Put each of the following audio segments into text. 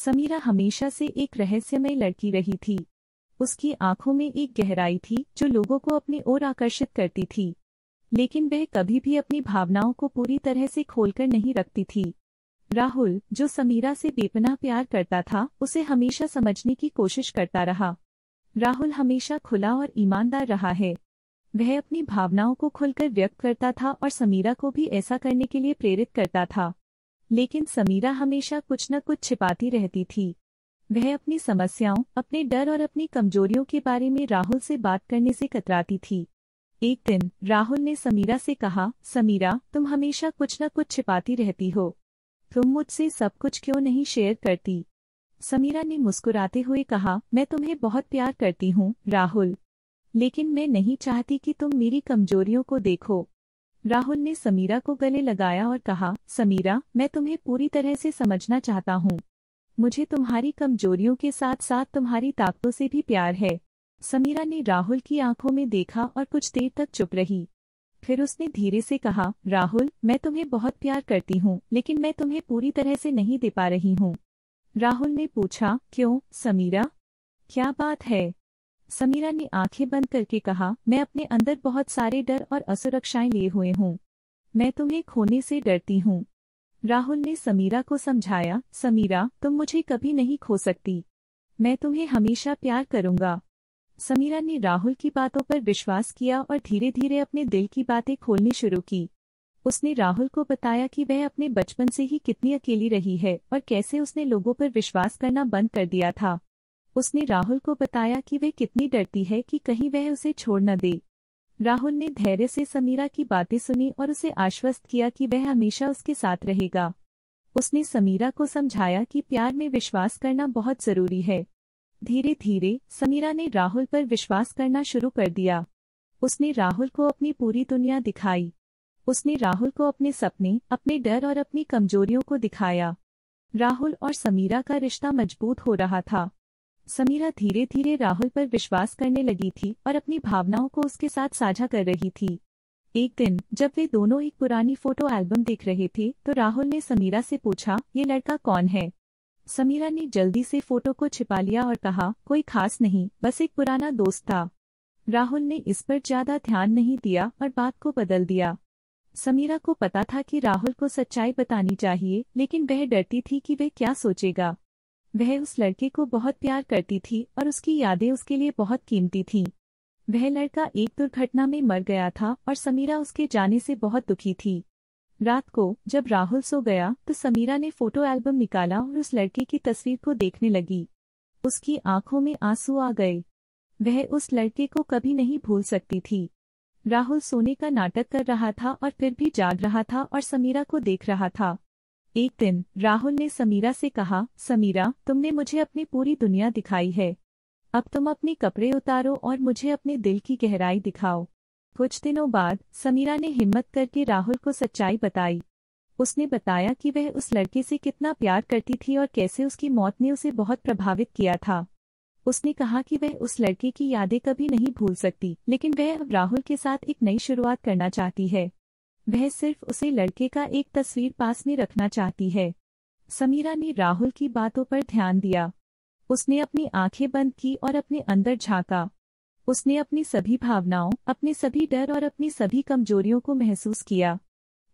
समीरा हमेशा से एक रहस्यमय लड़की रही थी। उसकी आंखों में एक गहराई थी जो लोगों को अपनी ओर आकर्षित करती थी, लेकिन वह कभी भी अपनी भावनाओं को पूरी तरह से खोलकर नहीं रखती थी। राहुल, जो समीरा से बेपनाह प्यार करता था, उसे हमेशा समझने की कोशिश करता रहा। राहुल हमेशा खुला और ईमानदार रहा है। वह अपनी भावनाओं को खुलकर व्यक्त करता था और समीरा को भी ऐसा करने के लिए प्रेरित करता था। लेकिन समीरा हमेशा कुछ न कुछ छिपाती रहती थी। वह अपनी समस्याओं, अपने डर और अपनी कमजोरियों के बारे में राहुल से बात करने से कतराती थी। एक दिन राहुल ने समीरा से कहा, समीरा, तुम हमेशा कुछ न कुछ छिपाती रहती हो। तुम मुझसे सब कुछ क्यों नहीं शेयर करती? समीरा ने मुस्कुराते हुए कहा, मैं तुम्हें बहुत प्यार करती हूँ राहुल, लेकिन मैं नहीं चाहती कि तुम मेरी कमजोरियों को देखो। राहुल ने समीरा को गले लगाया और कहा, समीरा, मैं तुम्हें पूरी तरह से समझना चाहता हूँ। मुझे तुम्हारी कमजोरियों के साथ साथ तुम्हारी ताकतों से भी प्यार है। समीरा ने राहुल की आंखों में देखा और कुछ देर तक चुप रही। फिर उसने धीरे से कहा, राहुल, मैं तुम्हें बहुत प्यार करती हूँ, लेकिन मैं तुम्हें पूरी तरह से नहीं दे पा रही हूँ। राहुल ने पूछा, क्यों समीरा, क्या बात है? समीरा ने आंखें बंद करके कहा, मैं अपने अंदर बहुत सारे डर और असुरक्षाएं लिए हुए हूँ। मैं तुम्हें खोने से डरती हूँ। राहुल ने समीरा को समझाया, समीरा, तुम मुझे कभी नहीं खो सकती। मैं तुम्हें हमेशा प्यार करूंगा। समीरा ने राहुल की बातों पर विश्वास किया और धीरे धीरे अपने दिल की बातें खोलनी शुरू की। उसने राहुल को बताया कि वह अपने बचपन से ही कितनी अकेली रही है और कैसे उसने लोगों पर विश्वास करना बंद कर दिया था। उसने राहुल को बताया कि वह कितनी डरती है कि कहीं वह उसे छोड़ न दे। राहुल ने धैर्य से समीरा की बातें सुनी और उसे आश्वस्त किया कि वह हमेशा उसके साथ रहेगा। उसने समीरा को समझाया कि प्यार में विश्वास करना बहुत जरूरी है। धीरे धीरे समीरा ने राहुल पर विश्वास करना शुरू कर दिया। उसने राहुल को अपनी पूरी दुनिया दिखाई। उसने राहुल को अपने सपने, अपने डर और अपनी कमजोरियों को दिखाया। राहुल और समीरा का रिश्ता मजबूत हो रहा था। समीरा धीरे धीरे राहुल पर विश्वास करने लगी थी और अपनी भावनाओं को उसके साथ साझा कर रही थी। एक दिन जब वे दोनों एक पुरानी फोटो एल्बम देख रहे थे तो राहुल ने समीरा से पूछा, ये लड़का कौन है? समीरा ने जल्दी से फोटो को छिपा लिया और कहा, कोई खास नहीं, बस एक पुराना दोस्त था। राहुल ने इस पर ज्यादा ध्यान नहीं दिया और बात को बदल दिया। समीरा को पता था कि राहुल को सच्चाई बतानी चाहिए, लेकिन वह डरती थी कि वह क्या सोचेगा। वह उस लड़के को बहुत प्यार करती थी और उसकी यादें उसके लिए बहुत कीमती थीं। वह लड़का एक दुर्घटना में मर गया था और समीरा उसके जाने से बहुत दुखी थी। रात को जब राहुल सो गया तो समीरा ने फोटो एल्बम निकाला और उस लड़के की तस्वीर को देखने लगी। उसकी आंखों में आंसू आ गए। वह उस लड़के को कभी नहीं भूल सकती थी। राहुल सोने का नाटक कर रहा था और फिर भी जाग रहा था और समीरा को देख रहा था। एक दिन राहुल ने समीरा से कहा, समीरा, तुमने मुझे अपनी पूरी दुनिया दिखाई है। अब तुम अपने कपड़े उतारो और मुझे अपने दिल की गहराई दिखाओ। कुछ दिनों बाद समीरा ने हिम्मत करके राहुल को सच्चाई बताई। उसने बताया कि वह उस लड़के से कितना प्यार करती थी और कैसे उसकी मौत ने उसे बहुत प्रभावित किया था। उसने कहा कि वह उस लड़के की यादें कभी नहीं भूल सकती, लेकिन वह अब राहुल के साथ एक नई शुरुआत करना चाहती है। वह सिर्फ उसे लड़के का एक तस्वीर पास में रखना चाहती है। समीरा ने राहुल की बातों पर ध्यान दिया। उसने अपनी आंखें बंद की और अपने अंदर झांका। उसने अपनी सभी भावनाओं, अपने सभी डर और अपनी सभी कमजोरियों को महसूस किया।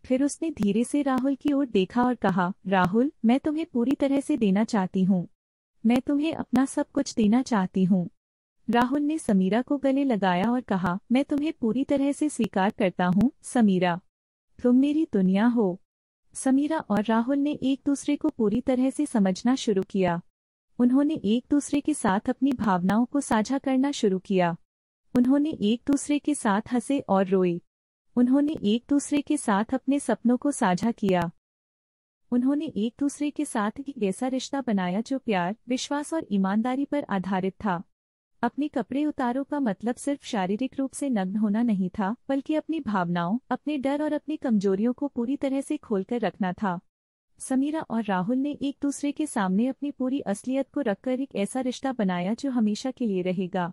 फिर उसने धीरे से राहुल की ओर देखा और कहा, राहुल, मैं तुम्हें पूरी तरह से देना चाहती हूँ। मैं तुम्हें अपना सब कुछ देना चाहती हूँ। राहुल ने समीरा को गले लगाया और कहा, मैं तुम्हें पूरी तरह से स्वीकार करता हूँ समीरा। तुम मेरी दुनिया हो। समीरा और राहुल ने एक दूसरे को पूरी तरह से समझना शुरू किया। उन्होंने एक दूसरे के साथ अपनी भावनाओं को साझा करना शुरू किया। उन्होंने एक दूसरे के साथ हंसे और रोए। उन्होंने एक दूसरे के साथ अपने सपनों को साझा किया। उन्होंने एक दूसरे के साथ एक ऐसा रिश्ता बनाया जो प्यार, विश्वास और ईमानदारी पर आधारित था। अपने कपड़े उतारो का मतलब सिर्फ शारीरिक रूप से नग्न होना नहीं था, बल्कि अपनी भावनाओं, अपने डर और अपनी कमजोरियों को पूरी तरह से खोलकर रखना था। समीरा और राहुल ने एक दूसरे के सामने अपनी पूरी असलियत को रखकर एक ऐसा रिश्ता बनाया जो हमेशा के लिए रहेगा।